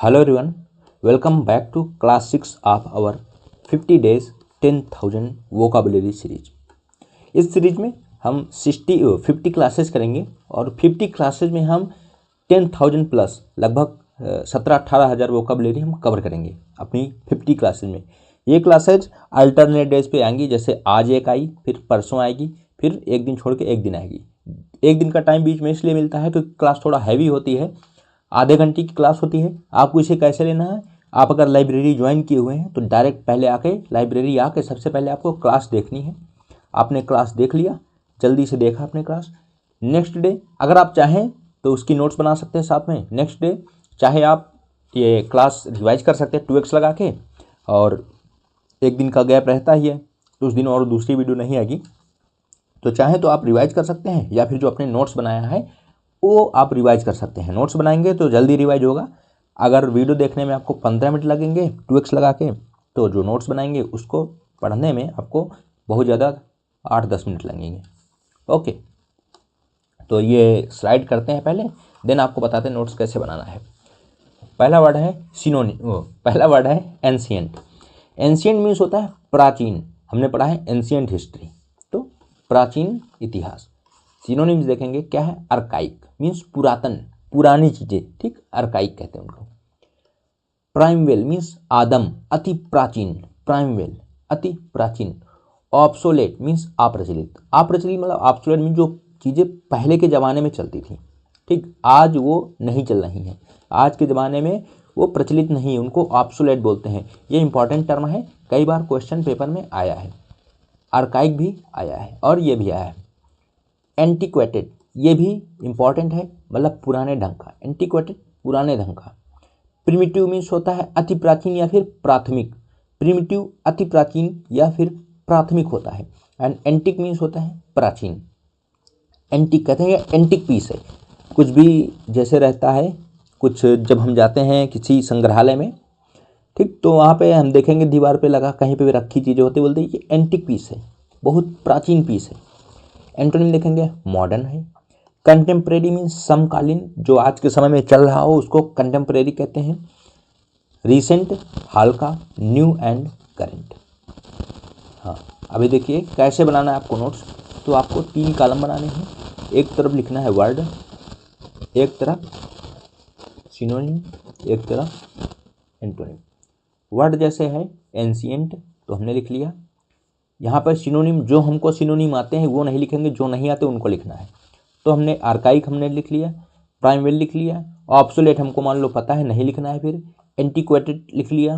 Hello everyone, welcome back to class 6 of our 50 days 10,000 vocabulary series. इस series में हम 50 classes करेंगे और 50 क्लासेस में हम 10,000 प्लस लगभग 17-18 हज़ार वोकाबुलरी हम कवर करेंगे अपनी 50 क्लासेस में। ये क्लासेज अल्टरनेट डेज पे आएंगी, जैसे आज एक आई, फिर परसों आएगी, फिर एक दिन छोड़ के एक दिन आएगी। एक दिन का टाइम बीच में इसलिए मिलता है क्योंकि क्लास थोड़ा हैवी होती है, आधे घंटे की क्लास होती है। आपको इसे कैसे लेना है, आप अगर लाइब्रेरी ज्वाइन किए हुए हैं तो डायरेक्ट पहले आके लाइब्रेरी आके सबसे पहले आपको क्लास देखनी है। आपने क्लास देख लिया, जल्दी से देखा आपने क्लास, नेक्स्ट डे अगर आप चाहें तो उसकी नोट्स बना सकते हैं साथ में। नेक्स्ट डे चाहे आप ये क्लास रिवाइज कर सकते हैं 2x लगा के, और एक दिन का गैप रहता ही है तो उस दिन और दूसरी वीडियो नहीं आएगी, तो चाहे तो आप रिवाइज कर सकते हैं, या फिर जो अपने नोट्स बनाया है वो आप रिवाइज कर सकते हैं। नोट्स बनाएंगे तो जल्दी रिवाइज होगा। अगर वीडियो देखने में आपको 15 मिनट लगेंगे 2x लगा के, तो जो नोट्स बनाएंगे उसको पढ़ने में आपको बहुत ज़्यादा 8-10 मिनट लगेंगे। ओके, तो ये स्लाइड करते हैं पहले, देन आपको बताते हैं नोट्स कैसे बनाना है। पहला वर्ड है पहला वर्ड है एंशिएंट। एंशिएंट मीन्स होता है प्राचीन। हमने पढ़ा है एंशिएंट हिस्ट्री, तो प्राचीन इतिहास। सिनोनिम्स देखेंगे क्या है, अर्काइक मीन्स पुरातन, पुरानी चीज़ें, ठीक, अर्काइक कहते हैं उनको। प्राइमवेल मीन्स आदम, अति प्राचीन, प्राइमवेल अति प्राचीन। ऑब्सोलेट मीन्स अप्रचलित, अप्रचलित मतलब ऑब्सोलेट मीन्स जो चीज़ें पहले के ज़माने में चलती थी, ठीक, आज वो नहीं चल रही हैं, आज के ज़माने में वो प्रचलित नहीं है, उनको ऑब्सोलेट बोलते हैं। ये इंपॉर्टेंट टर्म है, कई बार क्वेश्चन पेपर में आया है। आर्काइक भी आया है और ये भी आया है। एंटीक्वेटेड, ये भी इंपॉर्टेंट है, मतलब पुराने ढंग का, एंटीक्वेटेड पुराने ढंग का। प्रिमिटिव मीन्स होता है अति प्राचीन या फिर प्राथमिक, प्रिमिटिव अति प्राचीन या फिर प्राथमिक होता है। एंड एंटिक मीन्स होता है प्राचीन। एंटिक कहते हैं एंटिक पीस है, कुछ भी जैसे रहता है, कुछ जब हम जाते हैं किसी संग्रहालय में, ठीक, तो वहाँ पे हम देखेंगे दीवार पे लगा कहीं पे भी रखी चीज़ें होती, बोलते हैं ये एंटिक पीस है, बहुत प्राचीन पीस है। एंटोनिम देखेंगे मॉडर्न है। कंटेम्प्रेरी मीन्स समकालीन, जो आज के समय में चल रहा हो उसको कंटेम्प्रेरी कहते हैं। रिसेंट हाल का, न्यू एंड करेंट। हाँ, अभी देखिए कैसे बनाना है आपको नोट्स। तो आपको 3 कॉलम बनाने हैं, एक तरफ लिखना है वर्ड, एक तरफ सिनोनिम, एक तरफ एंटोनिम। वर्ड जैसे है एंशिएंट तो हमने लिख लिया। यहाँ पर सिनोनिम, जो हमको सिनोनिम आते हैं वो नहीं लिखेंगे, जो नहीं आते उनको लिखना है। तो हमने आर्काइक हमने लिख लिया, प्राइमवेल लिख लिया, ऑब्सोलेट हमको मान लो पता है नहीं लिखना है, फिर एंटीक्वेटेड लिख लिया,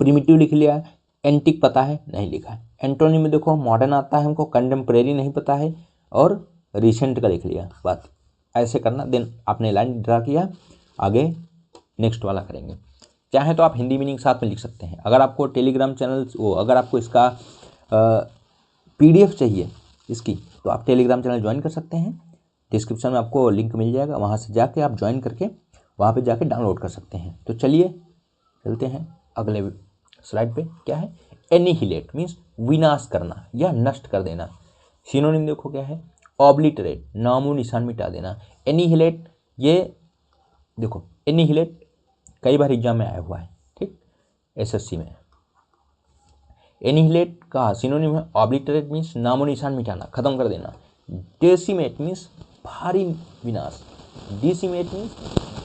प्रिमिटिव लिख लिया, एंटिक पता है नहीं लिखा है। एंटोनिम में देखो मॉडर्न आता है हमको, कंटेम्प्रेरी नहीं पता है, और रिसेंट का लिख लिया। बात ऐसे करना, देन आपने लाइन ड्रा किया, आगे नेक्स्ट वाला करेंगे। चाहे तो आप हिंदी मीनिंग साथ में लिख सकते हैं। अगर आपको टेलीग्राम चैनल अगर आपको इसका PDF चाहिए इसकी, तो आप टेलीग्राम चैनल ज्वाइन कर सकते हैं। डिस्क्रिप्शन में आपको लिंक मिल जाएगा, वहाँ से जाके आप ज्वाइन करके वहाँ पे जाके डाउनलोड कर सकते हैं। तो चलिए चलते हैं अगले स्लाइड पे। क्या है, एनिहिलेट मीन्स विनाश करना या नष्ट कर देना। सिनोनिम देखो क्या है, ऑब्लिटरेट नामो निशान मिटा देना। एनिहिलेट, ये देखो एनिहिलेट कई बार एग्जाम में आया हुआ है, ठीक, SSC में। एनिहिलेट का सिनोनिम है ऑब्लिटरेट मीन्स नामो निशान मिटाना, खत्म कर देना। डेसिमेट मीन्स भारी विनाश, डिसिमेट मीन्स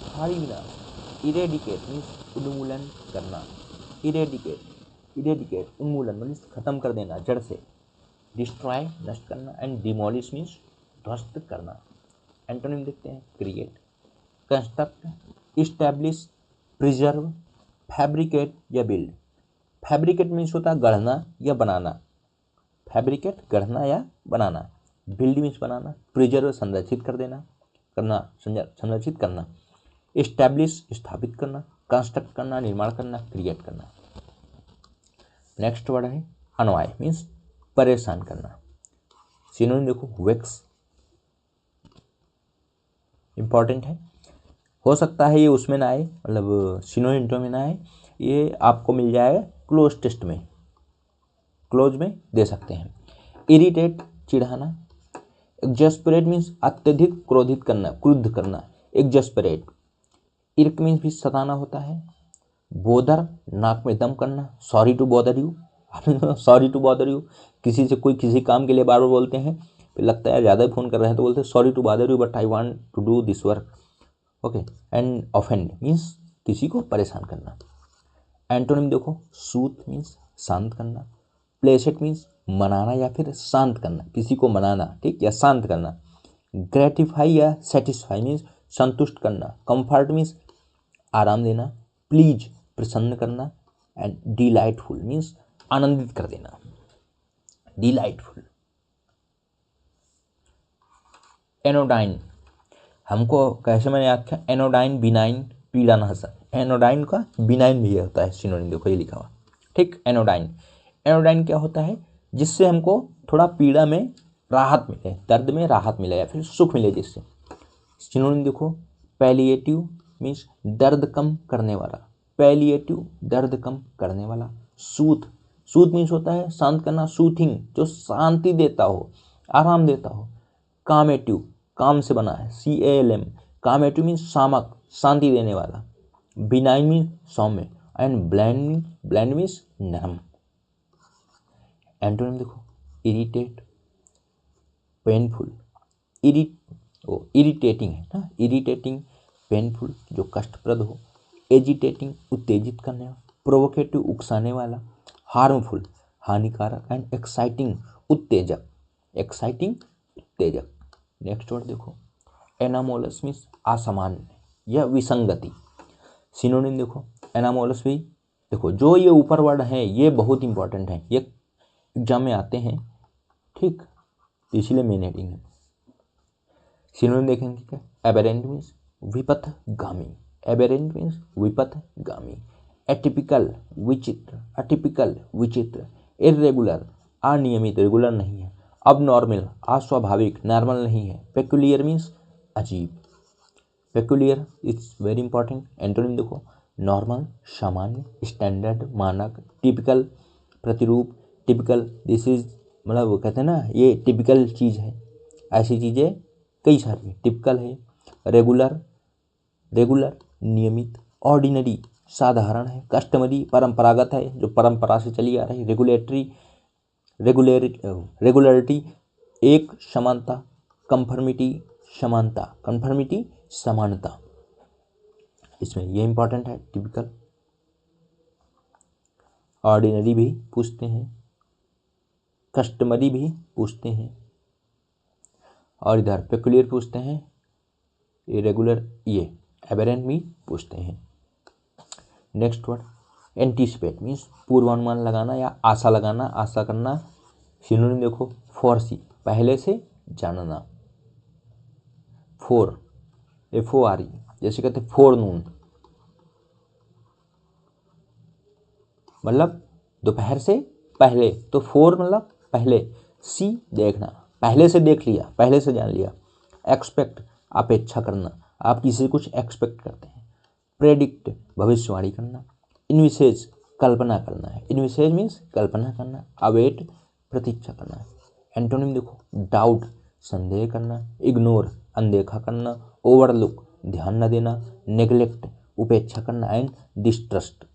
भारी विनाश। इरेडिकेट मीन्स उन्मूलन करना, इरेडिकेट उन्मूलन मीन्स खत्म कर देना जड़ से। डिस्ट्रॉय नष्ट करना, एंड डिमोलिश मीन्स ध्वस्त करना। एंटोनिम देखते हैं, create, construct, establish, preserve, fabricate या बिल्ड। फैब्रिकेट मीन्स होता है गढ़ना या बनाना, फैब्रिकेट गढ़ना या बनाना। बिल्ड मीन्स बनाना, प्रिजर्व संरक्षित कर देना, संरक्षित करना। इस्टेब्लिश स्थापित करना, कंस्ट्रक्ट करना निर्माण करना, क्रिएट करना। नेक्स्ट वर्ड है अनवाय मीन्स परेशान करना। सिनोनिम देखो वेक्स, इंपॉर्टेंट है, हो सकता है ये उसमें ना आए, मतलब सिनोनिम में ना आए, ये आपको मिल जाएगा क्लोज टेस्ट में, क्लोज में दे सकते हैं। इरिटेट चिढ़ाना। एग्जस्परेट मीन्स अत्यधिक क्रोधित करना, क्रुद्ध करना, एग्जस्परेट। इर्क मीन्स भी सताना होता है। बोदर, नाक में दम करना, sorry to bother you, sorry to bother you, किसी से कोई किसी काम के लिए बार बार बोलते हैं, फिर लगता है ज़्यादा ही फ़ोन कर रहे हैं तो बोलते हैं sorry to bother you but I want to do this work. Okay. And offend means किसी को परेशान करना। एंटोनिम देखो, सूथ मीन्स शांत करना, प्लेसेट मीन्स मनाना या फिर शांत करना, किसी को मनाना, ठीक, या शांत करना। ग्रेटिफाई या सेटिस्फाई मीन्स संतुष्ट करना। कंफर्ट मीन्स आराम देना। प्लीज प्रसन्न करना। एंड डिलाइटफुल मीन्स आनंदित कर देना। डिलाइटफुल। एनोडाइन, हमको कैसे मैंने याद किया, एनोडाइन बिनाइन पीड़ानाशक। एनोडाइन का बिनाइन भी होता है सिनोनिम, देखो ये लिखा हुआ, ठीक। एनोडाइन, एनोडाइन क्या होता है, जिससे हमको थोड़ा पीड़ा में राहत मिले, दर्द में राहत मिले या फिर सुख मिले जिससे। सिनोनिम देखो, पैलिएटिव मीन्स दर्द कम करने वाला, पैलिएटिव दर्द कम करने वाला। सूथ, सूथ मीन्स होता है शांत करना, सूथिंग जो शांति देता हो, आराम देता हो। कामेटिव, काम से बना है, CALM, कामेटिव मीन्स शामक, शांति देने वाला। बिनाइन मीन्स सौम्य। एंड ब्लैंड मीन्स नरम। एंटोनिम देखो, इरिटेट, पेनफुल, इरिटेटिंग है ना, इरिटेटिंग, पेनफुल जो कष्टप्रद हो, एजिटेटिंग उत्तेजित करने वाला, प्रोवोकेटिव उकसाने वाला, हार्मफुल हानिकारक, एंड एक्साइटिंग उत्तेजक, एक्साइटिंग उत्तेजक। नेक्स्ट वर्ड देखो, एनामोलस मीन्स असामान्य या विसंगति। सिनोनिम देखो, एनामोलस भी देखो, जो ये ऊपर वर्ड हैं ये बहुत इंपॉर्टेंट हैं, ये एग्जाम में आते हैं, ठीक, इसीलिए मेन हेडिंग है। सिनोनिम देखेंगे क्या, एबेरेंट मीन्स विपथगामी, एबेरेंट मीन्स विपथगामी। एटिपिकल विचित्र, अटिपिकल विचित्र। इर्रेगुलर अनियमित, रेगुलर नहीं है। अबनॉर्मल अस्वाभाविक, नॉर्मल नहीं है। पेक्यूलियर मीन्स अजीब, peculiar it's very important. Antonym देखो, नॉर्मल सामान्य, स्टैंडर्ड मानक, टिपिकल प्रतिरूप। टिपिकल दिस इज, मतलब वो कहते हैं ना ये टिपिकल चीज़ है, ऐसी चीज़ें कई सारी टिपिकल है। रेगुलर, रेगुलर नियमित। ऑर्डिनरी साधारण है। कस्टमरी परंपरागत है, जो परंपरा से चली आ रही। रेगुलेटरी, रेगुलरिटी एक समानता। कंफर्मिटी समानता, कंफर्मिटी समानता, इसमें ये इंपॉर्टेंट है टिपिकल। ऑर्डिनरी भी पूछते हैं, कस्टमरी भी पूछते हैं, और इधर पेक्यूलियर पूछते हैं, इरेगुलर ये एबेरेंट भी पूछते हैं। नेक्स्ट वर्ड, एंटीसिपेट मीन्स पूर्वानुमान लगाना या आशा लगाना, आशा करना। सिनोनिम देखो, फोरसी पहले से जानना। फोर, FORE जैसे कहते फोर नून, मतलब दोपहर से पहले, तो फोर मतलब पहले। सी देखना, पहले से देख लिया, पहले से जान लिया। एक्सपेक्ट अपेक्षा करना, आप किसी से कुछ एक्सपेक्ट करते हैं। प्रेडिक्ट भविष्यवाणी करना। इनविसेज कल्पना करना है, इनविसेज मीन्स कल्पना करना। अवेट प्रतीक्षा करना है। एंटोनिम देखो, डाउट संदेह करना। इग्नोर अनदेखा करना। ओवरलुक ध्यान न देना। नेग्लेक्ट उपेक्षा करना। And distrust,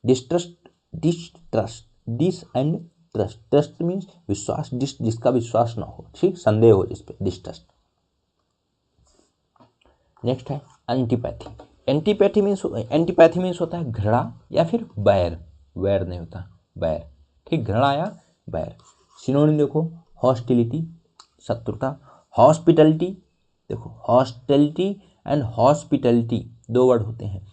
distrust distrust, dis and trust, trust means विश्वास, जिसका विश्वास ना हो, ठीक, संदेह हो जिस पे, डिस्ट्रस्ट। नेक्स्ट है एंटीपैथी। एंटीपैथी मीन्स होता है घृणा या फिर बैर, वैर नहीं होता, बैर, ठीक, घृणा या बैर। सिनोनिम देखो, हॉस्टिलिटी शत्रुता। हॉस्पिटलिटी देखो, हॉस्टिलिटी एंड हॉस्पिटलिटी दो वर्ड होते हैं।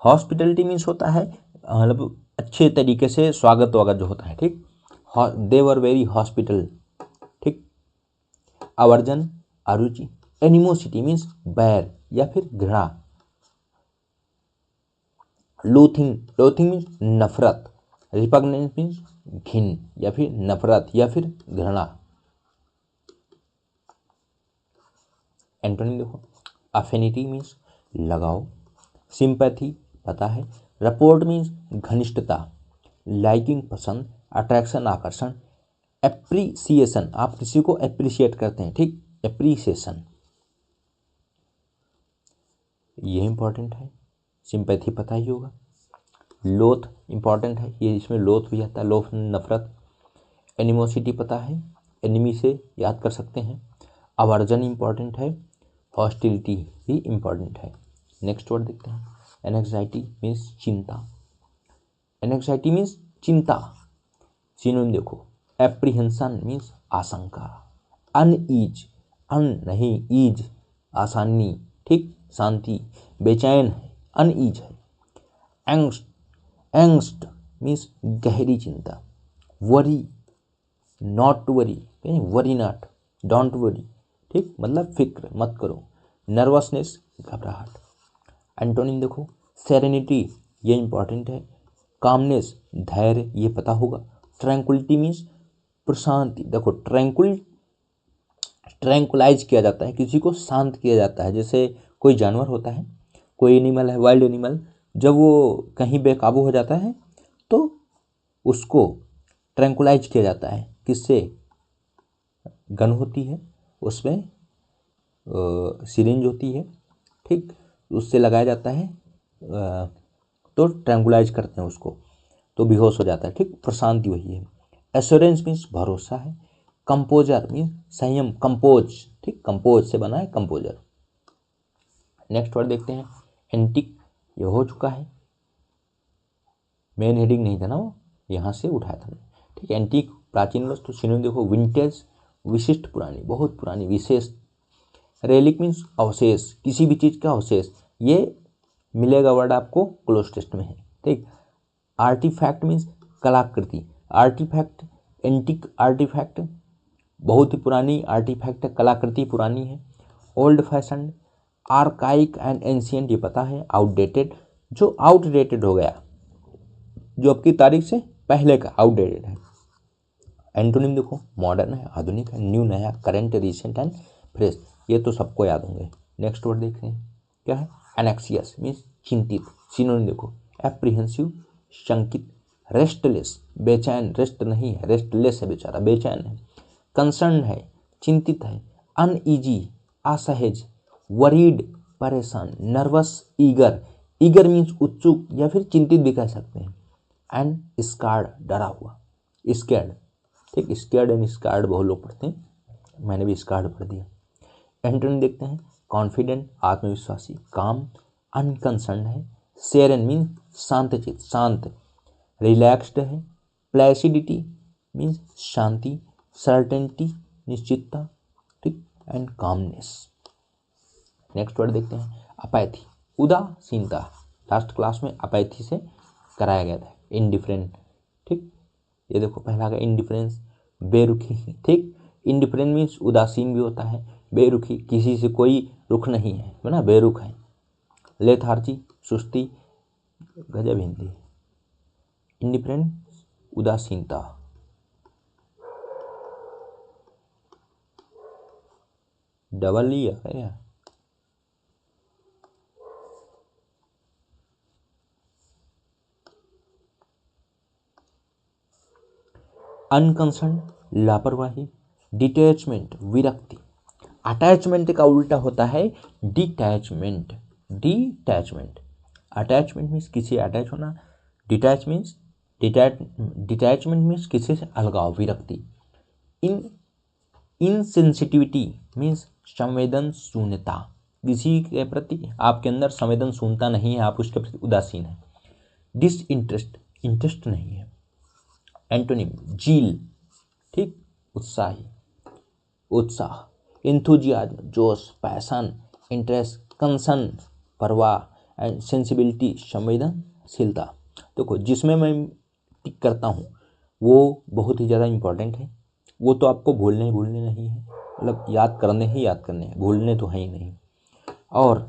हॉस्पिटलिटी मीन्स होता है मतलब अच्छे तरीके से स्वागत वागत जो होता है, ठीक, दे वर वेरी हॉस्पिटल, ठीक। आवर्जन अरुचि। एनिमोसिटी मीन्स बैर या फिर घृणा। लोथिंग मीन्स नफरत। रिपग्नेंस मीन्स घिन या फिर नफरत या फिर घृणा। एंटोनिम देखो, अफिनिटी मीन्स लगाव। सिंपैथी पता है। रपोर्ट मीन्स घनिष्ठता। लाइकिंग पसंद। अट्रैक्शन आकर्षण। एप्रिसिएशन आप किसी को एप्रिशिएट करते हैं, ठीक, एप्रिसिएशन, ये इंपॉर्टेंट है। सिंपैथी पता ही होगा। लोथ इंपॉर्टेंट है, ये इसमें लोथ भी आता है, लोथ नफरत। एनिमोसिटी पता है, एनिमी से याद कर सकते हैं। अवर्जन इंपॉर्टेंट है, हॉस्टिलिटी भी इंपॉर्टेंट है। नेक्स्ट वर्ड देखते हैं, एनेक्साइटी मीन्स चिंता। एनेक्साइटी मीन्स चिंता। सिनोनिम देखो, एप्रीहेंशन मीन्स आशंका। अनईज, अन नहीं ईज आसानी, ठीक, शांति। बेचैन है, अनईज है। एंग्स्ट, एंग्स्ट मीन्स गहरी चिंता। Worry, not to worry, worry not, don't worry, ठीक, मतलब फिक्र मत करो। नर्वसनेस, घबराहट। एंटोनिम देखो, सेरेनिटी, ये इंपॉर्टेंट है। कामनेस, धैर्य, ये पता होगा। ट्रैंक्विलिटी मीन्स प्रशांति। देखो ट्रैंकुलाइज किया जाता है, किसी को शांत किया जाता है। जैसे कोई जानवर होता है, कोई एनिमल है, वाइल्ड एनिमल, जब वो कहीं बेकाबू हो जाता है तो उसको ट्रैंकुलाइज किया जाता है। किससे? गन होती है, उसमें सिरिंज होती है, ठीक, उससे लगाया जाता है, तो ट्रैंकुलाइज करते हैं उसको, तो बेहोश हो जाता है, ठीक। प्रशांति वही है। एश्योरेंस मीन्स भरोसा है। कंपोजर मीन्स संयम, कंपोज, ठीक, कंपोज से बना है कंपोजर। नेक्स्ट वर्ड देखते हैं, एंटिक, ये हो चुका है, मेन हेडिंग नहीं था ना वो, यहाँ से उठाया था, ठीक। एंटिक प्राचीन वस्तु। सिनोनिम देखो, विंटेज, विशिष्ट, पुरानी, बहुत पुरानी, विशेष। रेलिक मीन्स अवशेष, किसी भी चीज़ का अवशेष, ये मिलेगा वर्ड आपको क्लोज टेस्ट में है, ठीक। आर्टिफैक्ट मीन्स कलाकृति। आर्टिफैक्ट, एंटिक आर्टिफैक्ट, बहुत ही पुरानी आर्टिफैक्ट है, कलाकृति पुरानी है। Old fashion, archaic and ancient, ये पता है। आउटडेटेड, जो आउटडेटेड हो गया, जो आपकी तारीख से पहले का, आउटडेटेड है। एंटोनिम देखो, मॉडर्न है, आधुनिक है, न्यू नया, करेंट, रिसेंट एंड फ्रेश, ये तो सबको याद होंगे। नेक्स्ट वर्ड देखते हैं, क्या है? एनेक्सियस मीन्स चिंतित। सिनोनिम देखो, एप्रीहेंसिव, शंकित। रेस्टलेस, बेचैन, रेस्ट नहीं है, रेस्टलेस है बेचारा, बेचैन है। कंसर्न है, चिंतित है। अनईजी, असहज। वरीड, परेशान। नर्वस, ईगर, ईगर मीन्स उत्सुक या फिर चिंतित भी कह सकते हैं। एंड स्कार्ड, डरा हुआ, स्कैर्ड, ठीक। स्कैर्ड एंड स्कार्ड बहुत लोग पढ़ते हैं, मैंने भी स्कार्ड पढ़ दिया। एंटोनिम देखते हैं, कॉन्फिडेंट, आत्मविश्वासी। काम, अनकंसर्न है। सेरेन मीन्स शांतचित, शांत। रिलैक्स्ड है। प्लेसिडिटी मीन्स शांति। सर्टेनिटी, निश्चितता, ठीक, एंड कामनेस। नेक्स्ट वर्ड देखते हैं, अपैथी, उदासीनता। लास्ट क्लास में अपैथी से कराया गया था। इंडिफरेंट, ठीक, ये देखो पहला का इंडिफरेंस, बेरुखी, ठीक। इंडिफरेंट मीन्स उदासीन भी होता है, बेरुखी, किसी से कोई रुख नहीं है ना, बेरुख है। लेथार्जी, सुस्ती, गजब हिंदी। इंडिफरेंट, उदासीनता। डबल ही है। अनकंसर्न, लापरवाही। डिटैचमेंट, विरक्ति। अटैचमेंट का उल्टा होता है डिटैचमेंट, डिटैचमेंट। अटैचमेंट मीन्स किसी अटैच होना, डिटैचमेंट मीन्स किसी से अलगाव, विरक्ति। इन इनसेंसिटिविटी मीन्स संवेदन शून्यता, किसी के प्रति आपके अंदर संवेदन शून्यता नहीं है, आप उसके प्रति उदासीन है। डिसइंटरेस्ट, इंटरेस्ट नहीं है। एंटोनिम, जील, ठीक, उत्साही, उत्साह। इंथुजियाज्म, जोश, पैशन, इंटरेस्ट। कंसर्न, परवाह। एंड सेंसिबिलिटी, संवेदनशीलता। देखो जिसमें मैं टिक करता हूँ वो बहुत ही ज़्यादा इंपॉर्टेंट है, वो तो आपको भूलने नहीं है, मतलब याद करने हैं, भूलने तो है ही नहीं। और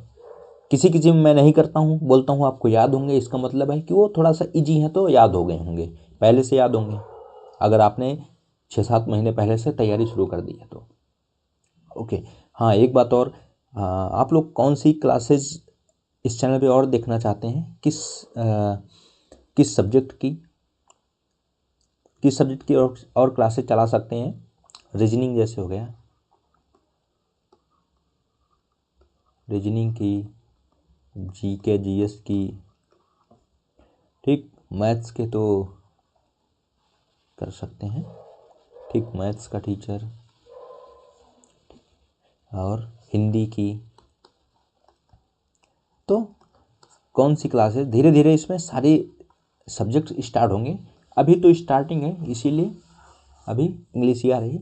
किसी किसी में मैं नहीं करता हूँ, बोलता हूँ आपको याद होंगे, इसका मतलब है कि वो थोड़ा सा इजी है तो याद हो गए होंगे, पहले से याद होंगे, अगर आपने 6-7 महीने पहले से तैयारी शुरू कर दी है तो। ओके, हाँ एक बात और, आप लोग कौन सी क्लासेस इस चैनल पे और देखना चाहते हैं, किस सब्जेक्ट की और क्लासेस चला सकते हैं? रीजनिंग जैसे हो गया, रीजनिंग की, GK GS की, ठीक, मैथ्स के तो कर सकते हैं, ठीक, मैथ्स का टीचर, और हिंदी की। तो कौन सी क्लासेस, धीरे धीरे इसमें सारे सब्जेक्ट स्टार्ट होंगे। अभी तो स्टार्टिंग है, इसीलिए अभी इंग्लिश ही आ रही।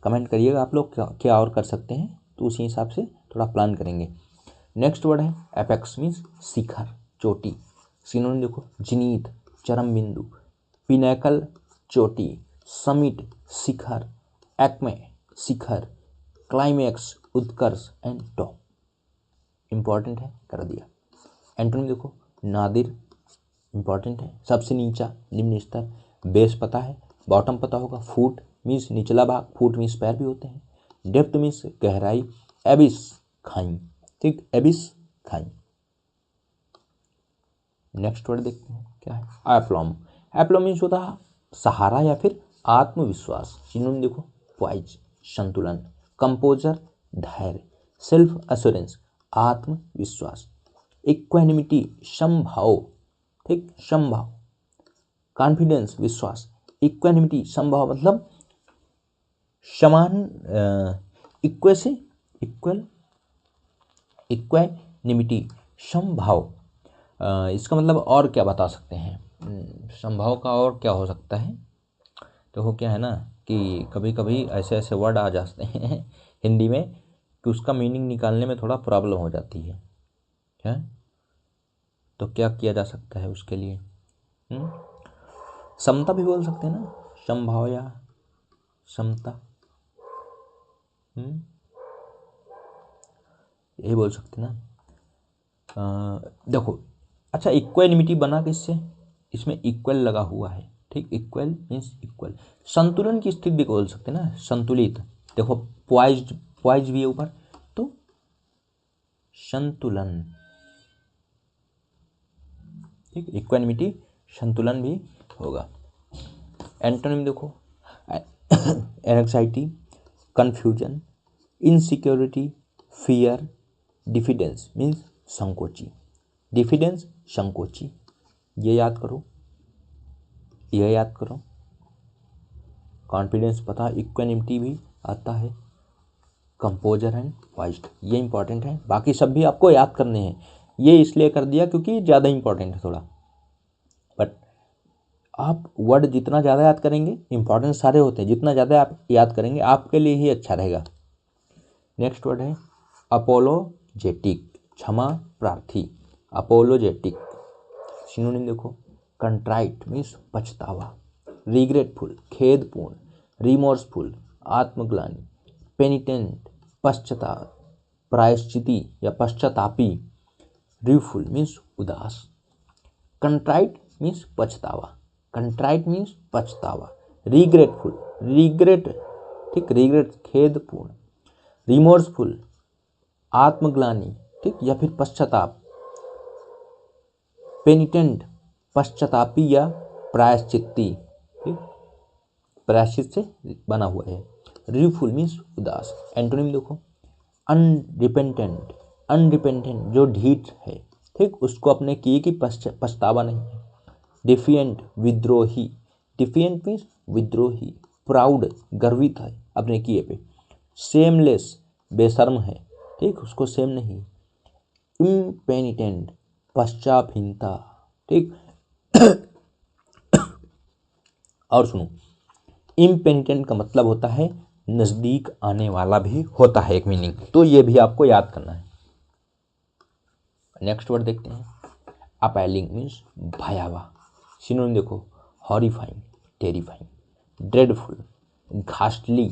कमेंट करिएगा आप लोग क्या क्या और कर सकते हैं, तो उसी हिसाब से थोड़ा प्लान करेंगे। नेक्स्ट वर्ड है एपेक्स, मीन्स शिखर, चोटी। सिनोनिम देखो, जिनीत, चरम बिंदु, पिनैकल, चोटी, summit, Shikhar, Acme, Shikhar, climax, Utkarsh, and top. Important है, कर दिया। एंटोनिम देखो, नादिर, इंपॉर्टेंट है, सबसे नीचा, निम्न स्तर। बेस पता है, बॉटम पता होगा। फुट मीन्स निचला भाग, फुट मीन्स पैर भी होते हैं। डेप्थ मीन्स गहराई। एबिस, खाई, ठीक, एबिस, खाई। नेक्स्ट वर्ड देखते हैं क्या है, एप्लॉम। एप्लॉम मीन्स होता है सहारा या फिर आत्मविश्वास। सिनोनिम देखो, पॉइज, संतुलन, कंपोजर, धैर्य, सेल्फ एश्योरेंस, आत्मविश्वास। इक्वानिमिटी, समभाव, ठीक, समभाव। कॉन्फिडेंस, विश्वास। इक्वानिमिटी, समभाव मतलब समान, इक्व से इक्वल, इक्वानिमिटी, समभाव। इसका मतलब और क्या बता सकते हैं, समभाव का और क्या हो सकता है। देखो क्या है ना कि कभी कभी ऐसे ऐसे वर्ड आ जाते हैं हिंदी में कि उसका मीनिंग निकालने में थोड़ा प्रॉब्लम हो जाती है। क्या, तो क्या किया जा सकता है उसके लिए, समता भी बोल सकते हैं ना, समभाव या समता, यही बोल सकते हैं ना। देखो, अच्छा, इक्वानिमिटी बना किससे, इसमें इक्वल लगा हुआ है, ठीक, इक्वल मीन्स इक्वल। संतुलन की स्थिति भी बोल सकते हैं ना, संतुलित। देखो, पॉइज्ड, पॉइज भी है ऊपर, तो संतुलन, ठीक, इक्वानिमिटी, संतुलन भी होगा। एंटोनिम देखो, anxiety, confusion, insecurity, fear, diffidence means संकोची, डिफिडेंस, संकोची। ये याद करो, यह याद करो। कॉन्फिडेंस पता, इक्वानिमिटी भी आता है, कंपोजर एंड पॉइज्ड, ये इंपॉर्टेंट है। बाकी सब भी आपको याद करने हैं, ये इसलिए कर दिया क्योंकि ज़्यादा इंपॉर्टेंट है थोड़ा। बट आप वर्ड जितना ज़्यादा याद करेंगे, इंपॉर्टेंट सारे होते हैं, जितना ज़्यादा आप याद करेंगे आपके लिए ही अच्छा रहेगा। नेक्स्ट वर्ड है अपोलोजेटिक, क्षमा प्रार्थी, अपोलोजेटिक। सिनोनिम देखो, कंट्राइट मीन्स पछतावा, रिग्रेटफुल, खेदपूर्ण, रिमोर्सफुल, आत्मग्लानि, पेनिटेंट, पश्चाताप, प्रायश्चिती या पश्चातापी, रिवफुल मीन्स उदास। कंट्राइट मीन्स पछतावा, कंट्राइट मीन्स पछतावा। रिग्रेटफुल, रिग्रेट, ठीक, रिग्रेट, खेदपूर्ण। रिमोर्सफुल, आत्मग्लानि, ठीक, या फिर पश्चाताप। पेनिटेंट, पश्चातापी या प्रायश्चित्ती, ठीक, प्रायश्चित से बना हुआ है। रिफुल मीन्स उदास। एंटोनिम देखो, अनरिपेंटेंट, अनरिपेंटेंट जो ढीठ है, ठीक, उसको अपने किए की पछतावा नहीं है। डिफिएंट, विद्रोही, डिफिएंट मीन्स विद्रोही। प्राउड, गर्वित है अपने किए पे। सेमलेस, बेशर्म है, ठीक, उसको सेम नहीं। इम्पेनिटेंट, पश्चाहीनता, ठीक। और सुनो, इम्पेनिटेंट का मतलब होता है नज़दीक आने वाला भी होता है एक मीनिंग, तो ये भी आपको याद करना है। नेक्स्ट वर्ड देखते हैं, अपैलिंग मीन्स भयावह। सिनोनिम देखो, हॉरिफाइंग, टेरिफाइंग, ड्रेडफुल, घास्टली,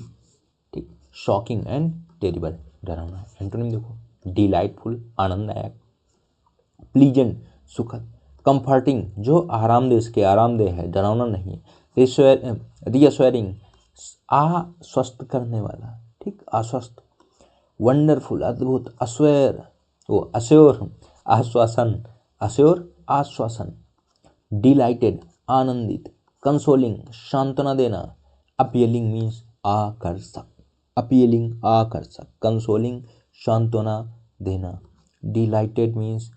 ठीक, शॉकिंग एंड टेरिबल, डरावना। एंटोनिम देखो, डिलाइटफुल, आनंददायक, प्लीजेंट, सुखद, कंफर्टिंग जो आरामदेह, इसके आरामदेह है, डरावना नहीं है। रियश्योरिंग, आश्वस्त करने वाला, ठीक, आश्वस्त। वंडरफुल, अद्भुत, अस्वेर, वो अश्योर, आश्वासन, अश्योर, आश्वासन। डिलाइटेड, आनंदित। कंसोलिंग, सांत्वना देना। अपीलिंग मीन्स आकर्षक, अपीलिंग, आकर्षक। कंसोलिंग, सांत्वना देना। डिलाइटेड मीन्स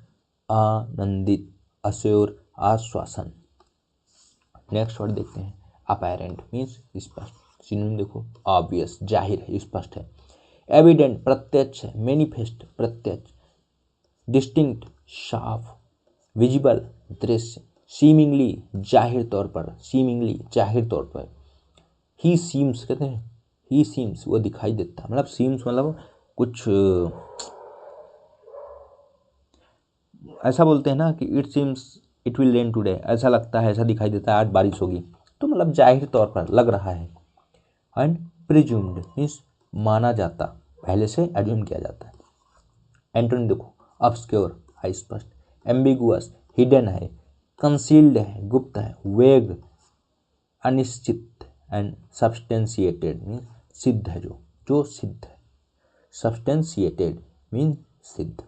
आनंदित, अश्योर, आश्वासन। नेक्स्ट वर्ड देखते हैं, अपैरेंट मीन्स स्पष्ट। सिनोनिम देखो, ऑब्वियस जाहिर है, स्पष्ट है। एविडेंट प्रत्यक्ष है, मैनिफेस्ट प्रत्यक्ष, डिस्टिंक्ट साफ, विजिबल दृश्य, सीमिंगली जाहिर तौर पर, सीमिंगली जाहिर तौर पर। ही सीम्स कहते हैं, ही सीम्स वो दिखाई देता, मतलब सीम्स मतलब कुछ ऐसा बोलते हैं ना कि it seems it will rain today, ऐसा लगता है, ऐसा दिखाई देता है आज बारिश होगी, तो मतलब जाहिर तौर पर लग रहा है। एंड प्रिज्यूम्ड मीन्स माना जाता, पहले से एज्यूम किया जाता है। एंटोनिम देखो, ऑब्स्क्योर अस्पष्ट, एम्बिगुअस हिडन है, कंसील्ड है गुप्त है, वेग अनिश्चित, एंड सब्सटेंशिएटेड मीन्स सिद्ध है, जो सिद्ध है। सब्सटेंशिएटेड मीन्स सिद्ध।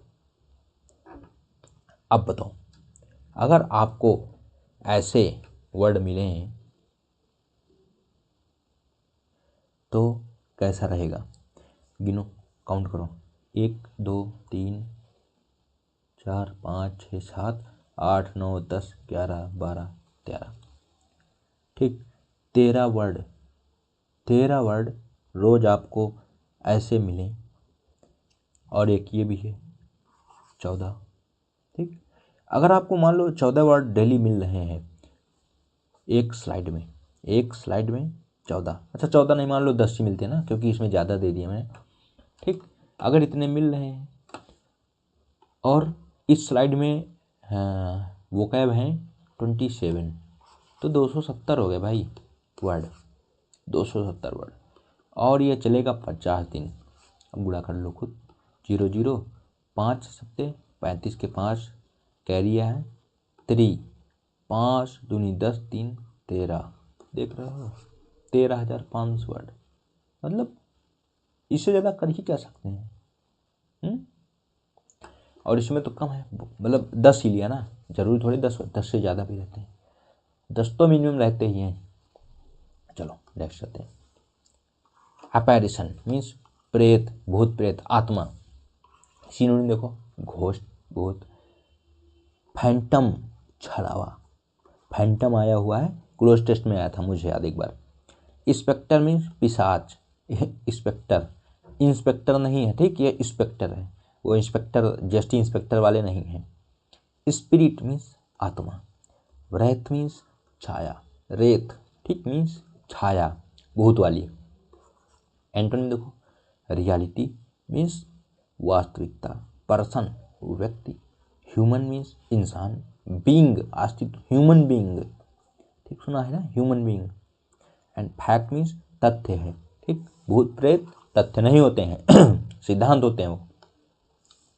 अब बताओ, अगर आपको ऐसे वर्ड मिले हैं तो कैसा रहेगा? गिनो, काउंट करो, 1 2 3 4 5 6 7 8 9 10 11 12 13। ठीक, 13 वर्ड रोज आपको ऐसे मिले, और एक ये भी है 14। ठीक, अगर आपको मान लो 14 वर्ड डेली मिल रहे हैं एक स्लाइड में 14, अच्छा 14 नहीं, मान लो 10 ही मिलते हैं ना, क्योंकि इसमें ज़्यादा दे दिया मैंने। ठीक, अगर इतने मिल रहे हैं और इस स्लाइड में वोकैब हैं 27, तो 270 हो गए भाई वर्ड, 270 वर्ड, और ये चलेगा 50 दिन। अब गुणा कर लो खुद, 0 0 5 सत्ते 35 के 5 कैरिया है 3, 5 दूनी 10 3 13, देख रहे हो 13,500 वर्ड, मतलब इससे ज़्यादा कर ही क्या सकते हैं। और इसमें तो कम है, मतलब 10 ही लिया ना, जरूरी थोड़ी 10 से ज़्यादा भी रहते हैं, 10 तो मिनिमम रहते ही हैं। चलो नेक्स्ट आते हैं, अपैरिशन मीन्स प्रेत, भूत प्रेत, आत्मा। सिनोनिम देखो, घोस्ट भूत, फैंटम छलावा, फैंटम आया हुआ है, क्लोज टेस्ट में आया था मुझे याद एक बार। इंस्पेक्टर मीन्स पिशाच, इंस्पेक्टर, इंस्पेक्टर नहीं है, ठीक, ये इंस्पेक्टर है, वो इंस्पेक्टर जस्ट इंस्पेक्टर वाले नहीं हैं। स्पिरिट मीन्स आत्मा, रेत मीन्स छाया, रेत ठीक मीन्स छाया भूत वाली। एंटोनिम देखो, रियलिटी मीन्स वास्तविकता, पर्सन व्यक्ति, ह्यूमन मीन्स इंसान, बीइंग अस्तित्व, ह्यूमन बीइंग, ठीक सुना है ना, human being. And fact means तथ्य है, ठीक, भूत प्रेत तथ्य नहीं होते हैं सिद्धांत होते हैं वो।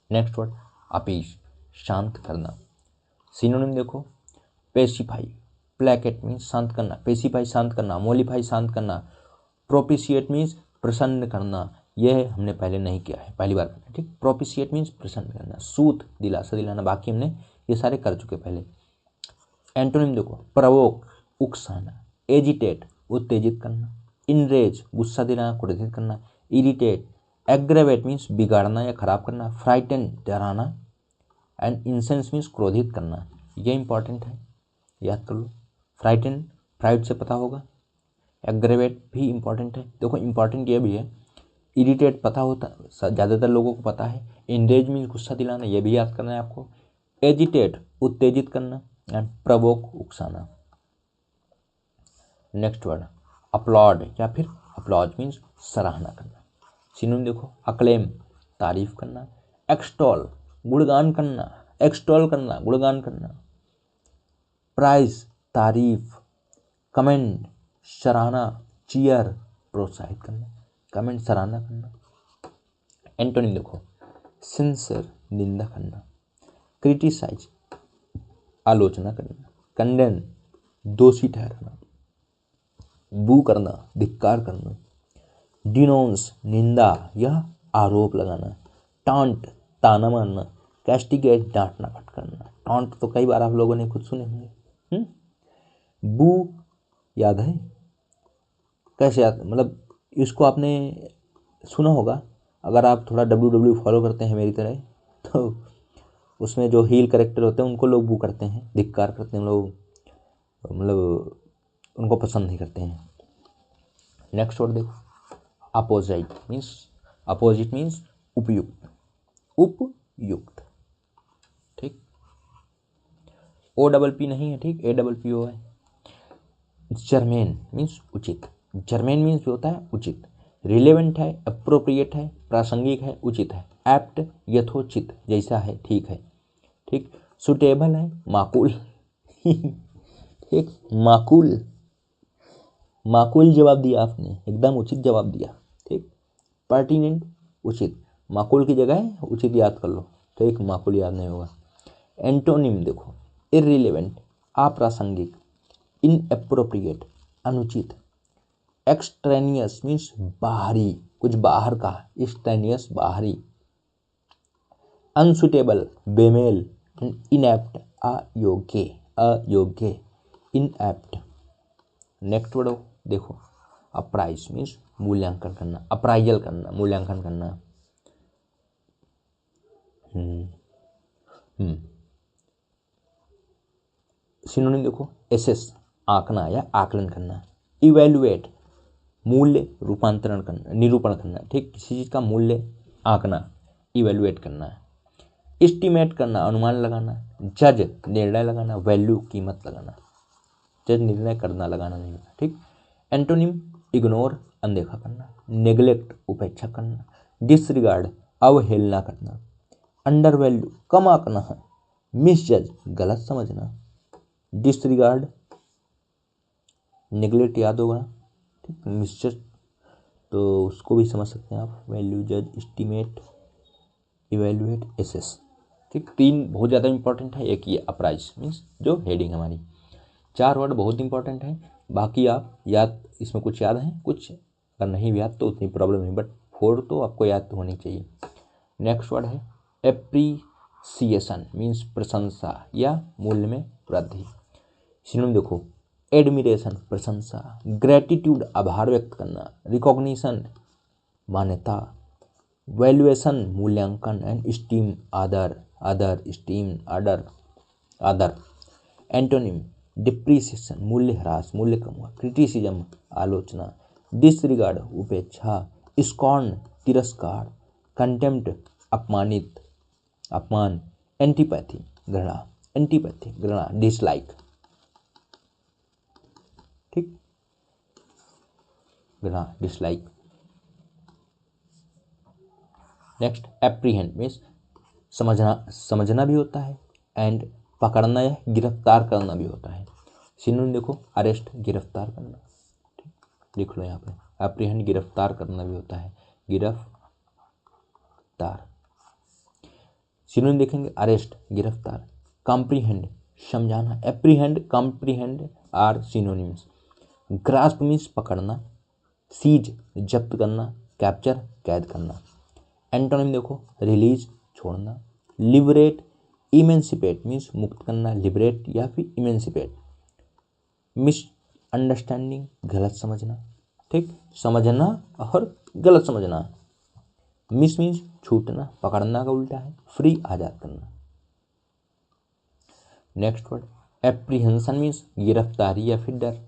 नेक्स्ट वर्ड, अपीस शांत करना। सिनोनिम देखो, पेसिफाई, प्लेकेट मीन्स शांत करना, पेसिफाई शांत करना, मोलिफाई शांत करना, प्रोपिशिएट मीन्स प्रसन्न करना, यह हमने पहले नहीं किया है, पहली बार करना, ठीक, प्रोपिशिएट मीन्स प्रसन्न करना, सूत दिलासा दिलाना, बाकी हमने ये सारे कर चुके पहले। एंटोनिम देखो, प्रवोक उकसाना, एजिटेट उत्तेजित करना, इनरेज गुस्सा दिलाना, क्रोधित करना, इरिटेट एग्रेवेट मीन्स बिगाड़ना या खराब करना, फ्राइटन डराना, एंड इंसेंस मीन्स क्रोधित करना। ये इंपॉर्टेंट है, याद कर लो। फ्राइटन फ्राइट से पता होगा, एग्रेवेट भी इंपॉर्टेंट है, देखो इंपॉर्टेंट ये भी है, इरिटेट पता होता ज़्यादातर लोगों को पता है, इनरेज मीन्स गुस्सा दिलाना, ये भी याद करना है आपको, एजिटेट उत्तेजित करना, एंड प्रवोक उकसाना। नेक्स्ट वर्ड, अपलॉड या फिर अपलॉज मीन्स सराहना करना। सिनोनिम देखो, अक्लेम तारीफ करना, एक्सटॉल गुणगान करना, एक्सटॉल करना गुणगान करना, प्राइज तारीफ, कमेंट सराहना, चीयर प्रोत्साहित करना, कमेंट सराहना करना। एंटोनिम देखो, सिंसियर निंदा करना, क्रिटिसाइज आलोचना करना, कंडेन दोषी ठहराना, बू करना धिक्कार करना, डिनोंस निंदा या आरोप लगाना, टांट ताना मारना, कैस्टिगेट डांटना फटकारना, टांट तो कई बार आप लोगों ने खुद सुने होंगे। बू याद है कैसे याद, मतलब इसको आपने सुना होगा, अगर आप थोड़ा WWE फॉलो करते हैं मेरी तरह, तो उसमें जो हील करेक्टर होते हैं उनको लोग वो करते हैं, धिक्कार करते हैं लोग, मतलब उनको पसंद नहीं करते हैं। नेक्स्ट वर्ड देखो, अपोजिट मीन्स उपयुक्त, उपयुक्त, ठीक। ओ डबल पी नहीं है, ठीक, ए डबल पी ओ है। जर्मेन मीन्स उचित, जर्मेन मीन्स जो होता है उचित। रिलेवेंट है, अप्रोप्रिएट है, प्रासंगिक है, उचित है। एप्ट यथोचित, जैसा है, ठीक है, ठीक। सुटेबल है, माकूल ठीक, माकूल, माकूल जवाब दिया आपने, एकदम उचित जवाब दिया, ठीक। पर्टिनेंट, उचित, माकूल की जगह उचित याद कर लो, ठीक, माकूल याद नहीं होगा। एंटोनिम देखो, इररिलेवेंट, अप्रासंगिक, इनएप्रोप्रिएट, अनुचित। एक्सट्रेनियस मीन्स बाहरी, कुछ बाहर का, एक्सट्रेनियस बाहरी। अनसुटेबल, बेमेल। इनएप्ट, अयोग्य, अयोग्य, इनएप्ट। नेक्स्ट वर्ड देखो, अप्राइज मीन्स मूल्यांकन करना, अप्राइजल करना, मूल्यांकन करना। सिनोनिम देखो, एसेस, आंकना या आकलन करना। इवेल्युएट, मूल्य रूपांतरण करना, निरूपण करना, ठीक, किसी चीज़ का मूल्य आंकना, इवेल्युएट करना है। एस्टिमेट करना, अनुमान लगाना। जज, निर्णय लगाना। वैल्यू, कीमत लगाना। जज निर्णय करना, लगाना नहीं होता, ठीक। एंटोनिम, इग्नोर, अनदेखा करना। नेग्लेक्ट, उपेक्षा करना। डिसरिगार्ड, अवहेलना करना। अंडर वैल्यू, कम आंकना है। मिसजज, गलत समझना। डिसरिगार्ड, नेग्लेक्ट याद होगा, ठीक। मिसजज तो उसको भी समझ सकते हैं आप। वैल्यू, जज, एस्टिमेट, इवेल्युएट, एसेस, ठीक। तीन बहुत ज़्यादा इंपॉर्टेंट है, एक ये अप्राइज मीन्स जो हेडिंग हमारी। चार वर्ड बहुत इंपॉर्टेंट है, बाकी आप याद, इसमें कुछ याद है, कुछ अगर नहीं भी याद तो उतनी प्रॉब्लम नहीं, बट 4 तो आपको याद होनी चाहिए। नेक्स्ट वर्ड है एप्रिसिएशन मीन्स प्रशंसा या मूल्य में वृद्धि। सिनोनिम देखो, एडमिरेशन, प्रशंसा। ग्रेटिट्यूड, आभार व्यक्त करना। रिकॉग्निशन, मान्यता। वैल्यूएशन, मूल्यांकन। एंड स्टीम, आदर, आदर, स्टीम, आदर, आदर। एंटोनिम, डिप्रिसिएशन, मूल्य ह्रास, मूल्य कम हुआ। क्रिटिसिज्म, आलोचना। डिसरिगार्ड, उपेक्षा। स्कॉर्न, तिरस्कार। कंटेम्प्ट, अपमानित, अपमान। एंटीपैथी, घृणा, एंटीपैथी, घृणा, डिसलाइक, ठीक, घृणा, डिसलाइक। नेक्स्ट, एप्रीहेंड मीन्स समझना, समझना भी होता है, एंड पकड़ना या गिरफ्तार करना भी होता है। सिनोनिम देखो, अरेस्ट, गिरफ्तार करना, ठीक, लिख लो यहाँ पे। एप्रीहेंड, गिरफ्तार करना भी होता है, गिरफ्तार। सिनोनिम देखेंगे, अरेस्ट, गिरफ्तार। कॉम्प्रीहेंड, समझाना। Apprehend, comprehend are synonyms. Grasp means पकड़ना। सीज, जब्त करना। कैप्चर, कैद करना। एंटोनिम देखो, रिलीज, छोड़ना। लिबरेट, इमेंसिपेट मीन्स मुक्त करना, लिबरेट या फिर इमेंसिपेट। मिस अंडरस्टैंडिंग, गलत समझना, ठीक, समझना और गलत समझना। मिस मीन्स छूटना, पकड़ना का उल्टा है। फ्री, आजाद करना। नेक्स्ट वर्ड, एप्रीहेंशन मीन्स गिरफ्तारी या फिर डर।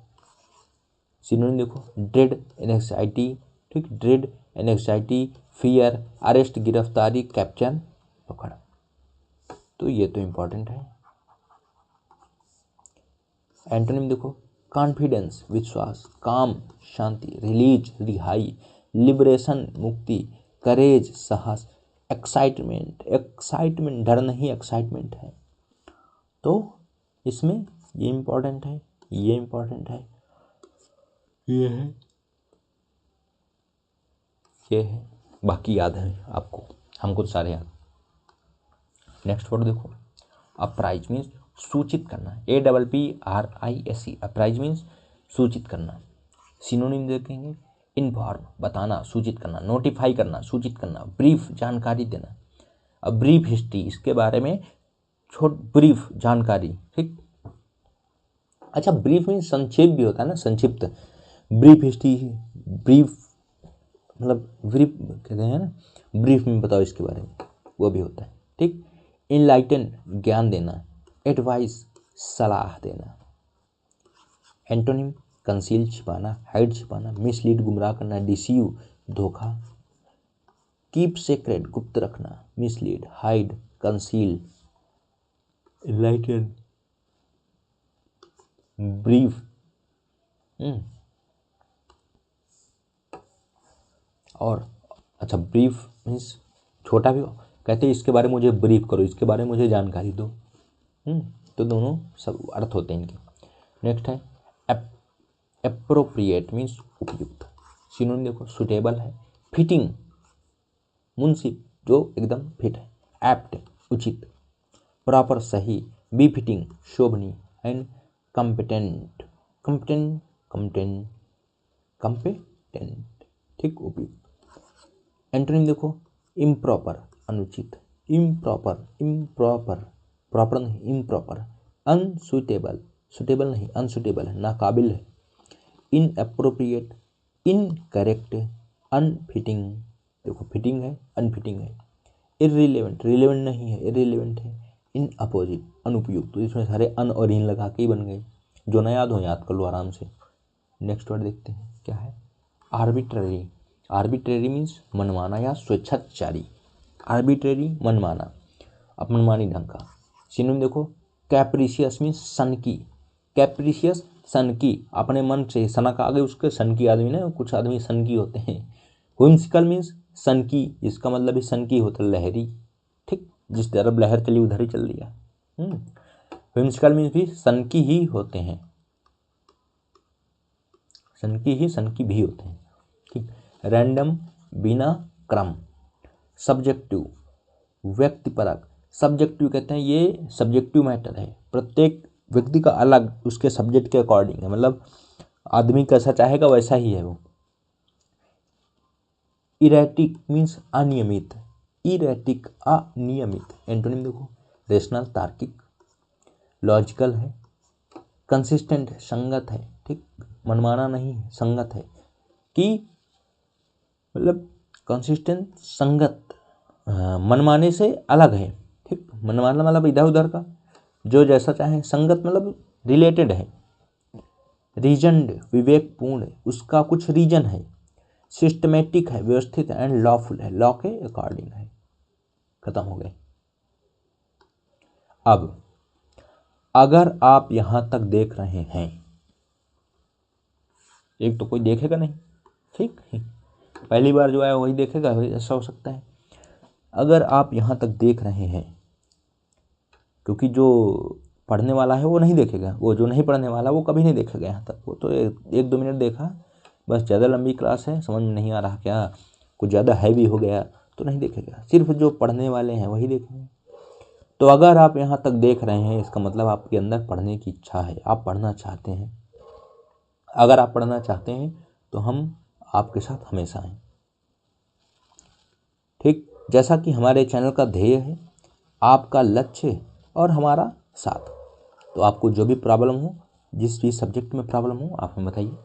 सिनोनिम देखो, ड्रेड, एंग्जाइटी, ठीक, ड्रेड, एंग्जाइटी, फियर, अरेस्ट, गिरफ्तारी, कैप्चर, पकड़। तो ये तो इंपॉर्टेंट है। एंटोनिम देखो, कॉन्फिडेंस, विश्वास। काम, शांति। रिलीज, रिहाई। लिबरेशन, मुक्ति। करेज, साहस। एक्साइटमेंट, एक्साइटमेंट, डर नहीं, एक्साइटमेंट है। तो इसमें ये इंपॉर्टेंट है, ये इंपॉर्टेंट है, ये है, ये है, बाकी याद है आपको, हमको सारे याद। नेक्स्ट वर्ड देखो, अप्राइज मीन्स सूचित करना। APPRISE, अप्राइज मीन्स सूचित करना। सिनोनिम देखेंगे, इन्फॉर्म, बताना, सूचित करना। नोटिफाई करना, सूचित करना। ब्रीफ, जानकारी देना। अब ब्रीफ हिस्ट्री, इसके बारे में ब्रीफ जानकारी, ठीक। अच्छा, ब्रीफ मीन्स संक्षेप भी होता है ना, संक्षिप्त। ब्रीफ हिस्ट्री, ब्रीफ मतलब ब्रीफ कहते हैं ना, ब्रीफ में बताओ इसके बारे में, वो भी होता है, ठीक। इनलाइटन ज्ञान देना, एडवाइस सलाह देना। एंटोनिम कंसील छिपाना, हाइड छिपाना, मिसलीड गुमराह करना, डिसीव धोखा, कीप सीक्रेट गुप्त रखना, mislead hide conceal, enlighten brief. और अच्छा, ब्रीफ मीन्स छोटा भी कहते हैं इसके बारे में मुझे ब्रीफ करो, इसके बारे में मुझे जानकारी दो। तो दोनों सब अर्थ होते हैं इनके। नेक्स्ट है एप्रोप्रिएट मीन्स उपयुक्त। सिनोनिम देखो, सुटेबल है, फिटिंग मुंसिफ जो एकदम फिट है, एप्ट उचित, प्रॉपर सही, बी फिटिंग शोभनीय, and competent competent competent competent ठीक उपयुक्त। एंटोनिम देखो, इम्प्रॉपर अनुचित, इम्प्रॉपर इम्प्रॉपर प्रॉपर नहीं इम्प्रॉपर, अनसुटेबल सुटेबल नहीं अनसुटेबल है, नाकाबिल है, इनएप्रोप्रिएट इनकरेक्ट, अनफिटिंग देखो फिटिंग है अनफिटिंग है, इर्रिलेवेंट रिलेवेंट नहीं है इर्रिलेवेंट है, इन अपोजिट अनुपयुक्त। तो इसमें सारे अन और इन लगा के ही बन गए, जो ना याद हो याद कर लो आराम से। नेक्स्ट वर्ड देखते हैं क्या है, आर्बिट्ररी। आर्बिट्ररी मीन्स मनमाना या स्वेच्छाचारी, आर्बिट्ररी मनमाना मनमानी ढंग का। सिनोनिम देखो, कैप्रिशियस मीन्स सनकी, कैप्रिशियस सनकी अपने मन से, सनक आ गए उसके सनकी आदमी ना, कुछ आदमी सनकी होते हैं। व्हिम्सिकल मीन्स सनकी, जिसका मतलब भी सनकी होता है लहरी, ठीक जिस तरफ लहर चली उधर ही चल दिया। व्हिम्सिकल मीन्स भी सनकी ही होते हैं, सनकी ही सनकी भी होते हैं ठीक। रैंडम बिना क्रम, सब्जेक्टिव व्यक्तिपरक, सब्जेक्टिव कहते हैं ये सब्जेक्टिव मैटर है, प्रत्येक व्यक्ति का अलग उसके सब्जेक्ट के अकॉर्डिंग है, मतलब आदमी कैसा चाहेगा वैसा ही है वो। इरेटिक मीन्स अनियमित, इरेटिक अनियमित। एंटोनिम देखो, रेशनल तार्किक, लॉजिकल है, कंसिस्टेंट है संगत है ठीक, मनमाना नहीं है संगत है, कि मतलब कंसिस्टेंट संगत मनमाने से अलग है ठीक, मनमाना मतलब इधर उधर का जो जैसा चाहे, संगत मतलब रिलेटेड है, रीजनड विवेकपूर्ण उसका कुछ रीजन है, सिस्टमेटिक है व्यवस्थित एंड लॉफुल है लॉ के अकॉर्डिंग है। खत्म हो गए। अब अगर आप यहां तक देख रहे हैं, एक तो कोई देखेगा नहीं ठीक, पहली बार जो आया वही देखेगा, ऐसा हो सकता है। अगर आप यहां तक देख रहे हैं, क्योंकि जो पढ़ने वाला है वो नहीं देखेगा, वो जो नहीं पढ़ने वाला वो कभी नहीं देखेगा यहाँ तक, वो तो एक दो मिनट देखा बस, ज़्यादा लंबी क्लास है समझ में नहीं आ रहा क्या, कुछ ज़्यादा हैवी हो गया तो नहीं देखेगा, सिर्फ जो पढ़ने वाले हैं वही देखेंगे। तो अगर आप यहाँ तक देख रहे हैं इसका मतलब आपके अंदर पढ़ने की इच्छा है, आप पढ़ना चाहते हैं। अगर आप पढ़ना चाहते हैं तो हम आपके साथ हमेशा हैं ठीक। जैसा कि हमारे चैनल का ध्येय है आपका लक्ष्य और हमारा साथ, तो आपको जो भी प्रॉब्लम हो, जिस भी सब्जेक्ट में प्रॉब्लम हो आप हमें बताइए,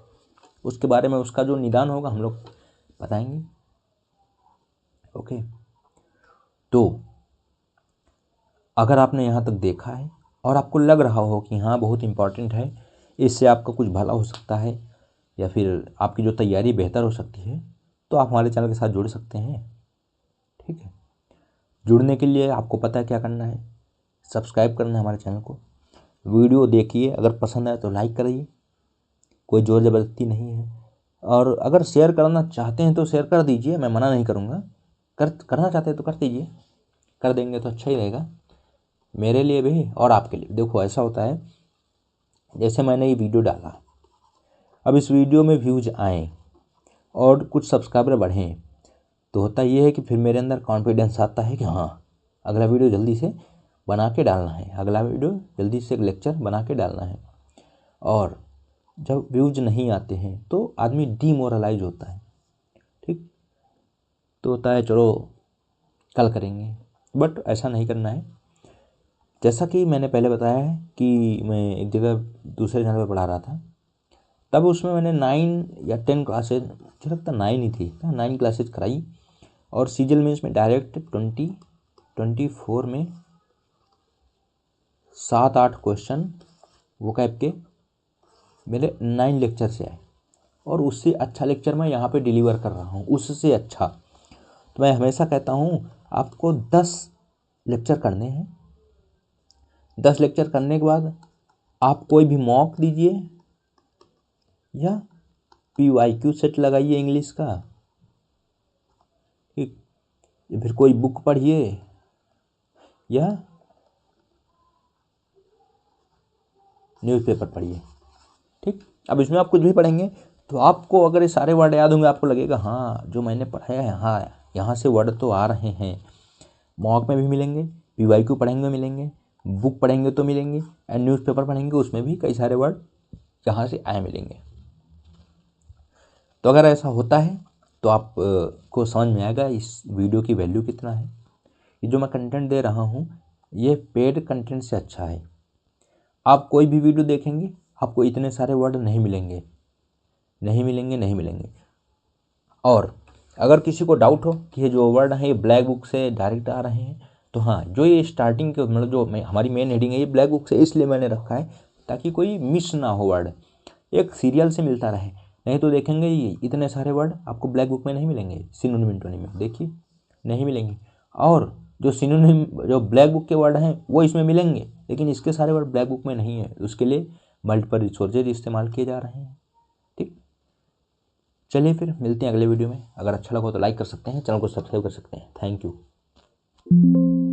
उसके बारे में उसका जो निदान होगा हम लोग बताएंगे। ओके, तो अगर आपने यहाँ तक देखा है और आपको लग रहा हो कि हाँ बहुत इम्पॉर्टेंट है, इससे आपका कुछ भला हो सकता है या फिर आपकी जो तैयारी बेहतर हो सकती है, तो आप हमारे चैनल के साथ जुड़ सकते हैं ठीक है। जुड़ने के लिए आपको पता है क्या करना है, सब्सक्राइब करना है हमारे चैनल को, वीडियो देखिए, अगर पसंद आए तो लाइक करिए, कोई ज़ोर ज़बरदस्ती नहीं है, और अगर शेयर करना चाहते हैं तो शेयर कर दीजिए, मैं मना नहीं करूँगा, करना चाहते हैं तो कर दीजिए, कर देंगे तो अच्छा ही रहेगा मेरे लिए भी और आपके लिए। देखो ऐसा होता है, जैसे मैंने ये वीडियो डाला, अब इस वीडियो में व्यूज आएँ और कुछ सब्सक्राइबर बढ़ें, तो होता ये है कि फिर मेरे अंदर कॉन्फिडेंस आता है कि हाँ अगला वीडियो जल्दी से बना के डालना है, अगला वीडियो जल्दी से एक लेक्चर बना के डालना है। और जब व्यूज नहीं आते हैं तो आदमी डीमोरलाइज होता है ठीक, तो होता है चलो कल करेंगे, बट ऐसा नहीं करना है। जैसा कि मैंने पहले बताया है कि मैं एक जगह दूसरे चैनल पर पढ़ा रहा था, तब उसमें मैंने 9 या 10 क्लासेज, मुझे लगता 9 ही थी, 9 क्लासेज कराई, और सीजल मेंस में डायरेक्ट 2024 में 7-8 क्वेश्चन वोकैब के मेरे 9 लेक्चर से आए, और उससे अच्छा लेक्चर मैं यहाँ पे डिलीवर कर रहा हूँ, उससे अच्छा। तो मैं हमेशा कहता हूँ आपको 10 लेक्चर करने हैं। 10 लेक्चर करने के बाद आप कोई भी मॉक दीजिए या PYQ सेट लगाइए इंग्लिश का, ठीक, या फिर कोई बुक पढ़िए या न्यूज़पेपर पढ़िए, ठीक। अब इसमें आप कुछ भी पढ़ेंगे तो आपको अगर ये सारे वर्ड याद होंगे, आपको लगेगा हाँ जो मैंने पढ़ा है यहाँ से वर्ड तो आ रहे हैं। मॉक में भी मिलेंगे, PYQ पढ़ेंगे मिलेंगे, बुक पढ़ेंगे तो मिलेंगे, एंड न्यूज़पेपर पढ़ेंगे उसमें भी कई सारे वर्ड यहाँ से आए मिलेंगे। तो अगर ऐसा होता है तो आप को समझ में आएगा इस वीडियो की वैल्यू कितना है। ये जो मैं कंटेंट दे रहा हूँ ये पेड कंटेंट से अच्छा है। आप कोई भी वीडियो देखेंगे आपको इतने सारे वर्ड नहीं मिलेंगे, नहीं मिलेंगे, नहीं मिलेंगे। और अगर किसी को डाउट हो कि ये जो वर्ड हैं ये ब्लैक बुक से डायरेक्ट आ रहे हैं, तो हाँ, जो ये स्टार्टिंग के मतलब जो हमारी मेन हेडिंग है ये ब्लैक बुक से इसलिए मैंने रखा है ताकि कोई मिस ना हो वर्ड, एक सीरियल से मिलता रहे। नहीं तो देखेंगे ये इतने सारे वर्ड आपको ब्लैक बुक में नहीं मिलेंगे, सिनोनिम एंटोनिम में देखिए नहीं मिलेंगे। और जो सिनोनिम जो ब्लैक बुक के वर्ड हैं वो इसमें मिलेंगे, लेकिन इसके सारे वर्ड ब्लैक बुक में नहीं है। उसके लिए मल्टीपल रिसोर्सेज इस्तेमाल किए जा रहे हैं, ठीक। चलिए फिर मिलते हैं अगले वीडियो में। अगर अच्छा लगा तो लाइक कर सकते हैं, चैनल को सब्सक्राइब कर सकते हैं। Thank you.